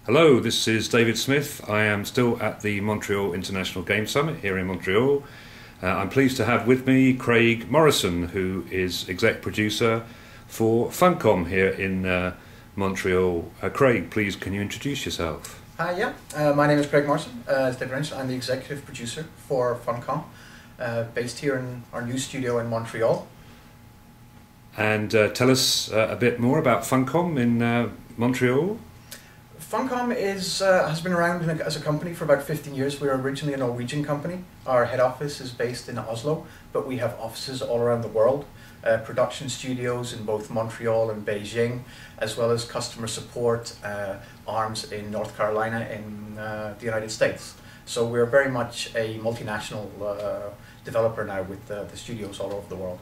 Hello, this is David Smith. I am still at the Montreal International Game Summit here in Montreal. I'm pleased to have with me Craig Morrison, who is exec producer for Funcom here in Montreal. Craig, please can you introduce yourself? Hi, my name is Craig Morrison. As David mentioned, I'm the executive producer for Funcom, based here in our new studio in Montreal. And tell us a bit more about Funcom in Montreal. Funcom has been around as a company for about 15 years. We were originally a Norwegian company. Our head office is based in Oslo, but we have offices all around the world. Production studios in both Montreal and Beijing, as well as customer support arms in North Carolina in the United States. So we're very much a multinational developer now with the studios all over the world.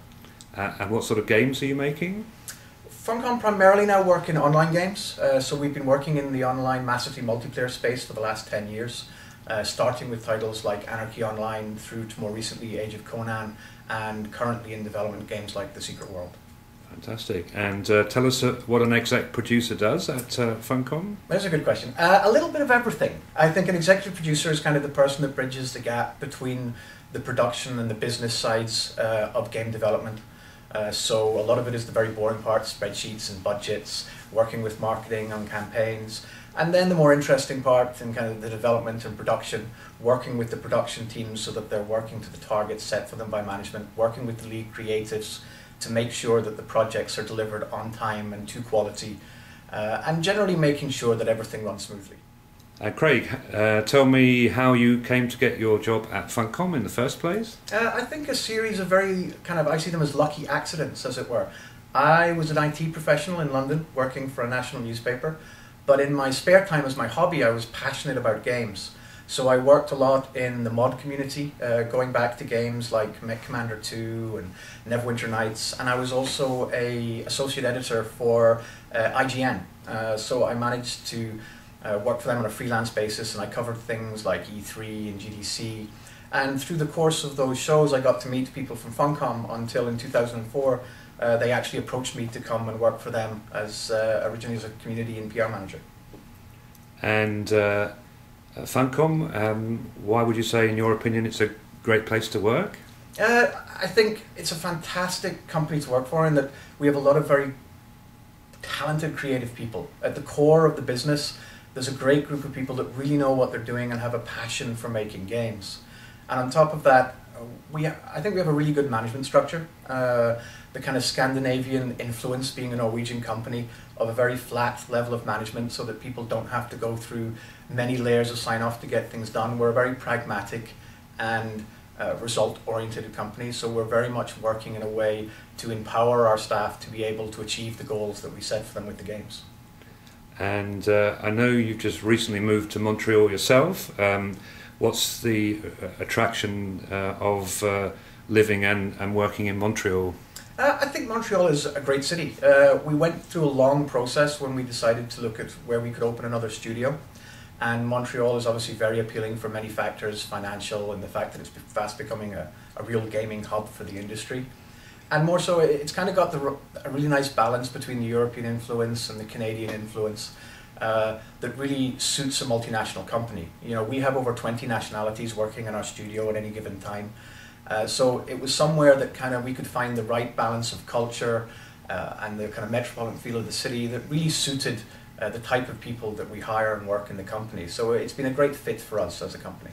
And what sort of games are you making? Funcom primarily now work in online games, so we've been working in the online massively multiplayer space for the last 10 years, starting with titles like Anarchy Online through to more recently Age of Conan, and currently in development games like The Secret World. Fantastic. And tell us what an exec producer does at Funcom? That's a good question. A little bit of everything. I think an executive producer is kind of the person that bridges the gap between the production and the business sides of game development. So a lot of it is the very boring part, spreadsheets and budgets, working with marketing on campaigns, and then the more interesting part in kind of the development and production, working with the production teams so that they're working to the targets set for them by management, working with the lead creatives to make sure that the projects are delivered on time and to quality, and generally making sure that everything runs smoothly. Craig, tell me how you came to get your job at Funcom in the first place? I think a series of very I see them as lucky accidents, as it were. I was an IT professional in London working for a national newspaper, but in my spare time as my hobby I was passionate about games. So I worked a lot in the mod community, going back to games like Mech Commander 2 and Neverwinter Nights, and I was also an associate editor for IGN. So I managed to worked for them on a freelance basis, and I covered things like E3 and GDC. And through the course of those shows, I got to meet people from Funcom until in 2004, they actually approached me to come and work for them as originally as a community and PR manager. And Funcom, why would you say, in your opinion, it's a great place to work? I think it's a fantastic company to work for in that we have a lot of very talented creative people. At the core of the business, there's a great group of people that really know what they're doing and have a passion for making games. And on top of that, I think we have a really good management structure. The kind of Scandinavian influence, being a Norwegian company, of a very flat level of management so that people don't have to go through many layers of sign-off to get things done. We're a very pragmatic and result-oriented company, so we're very much working in a way to empower our staff to be able to achieve the goals that we set for them with the games. And I know you've just recently moved to Montreal yourself. What's the attraction of living and working in Montreal? I think Montreal is a great city. We went through a long process when we decided to look at where we could open another studio. And Montreal is obviously very appealing for many factors, financial, and the fact that it's fast becoming a real gaming hub for the industry. And more so, it's kind of got a really nice balance between the European influence and the Canadian influence that really suits a multinational company. You know, we have over 20 nationalities working in our studio at any given time. So it was somewhere that we could find the right balance of culture and the kind of metropolitan feel of the city that really suited the type of people that we hire and work in the company. So it's been a great fit for us as a company.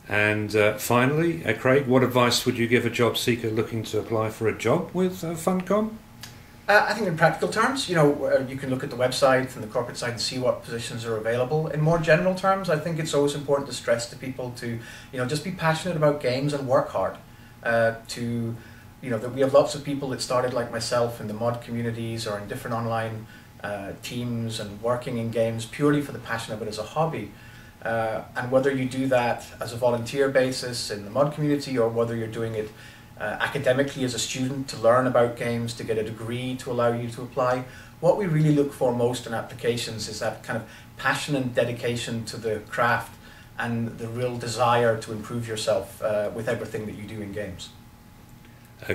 And finally, Craig, what advice would you give a job seeker looking to apply for a job with Funcom? I think in practical terms, you can look at the website and the corporate side and see what positions are available. In more general terms, I think it's always important to stress to people to, just be passionate about games and work hard. That we have lots of people that started like myself in the mod communities or in different online teams and working in games purely for the passion of it as a hobby. And whether you do that as a volunteer basis in the mod community or whether you're doing it academically as a student to learn about games, to get a degree to allow you to apply, what we really look for most in applications is that kind of passion and dedication to the craft and the real desire to improve yourself with everything that you do in games.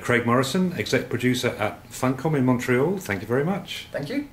Craig Morrison, exec producer at Funcom in Montreal, thank you very much. Thank you.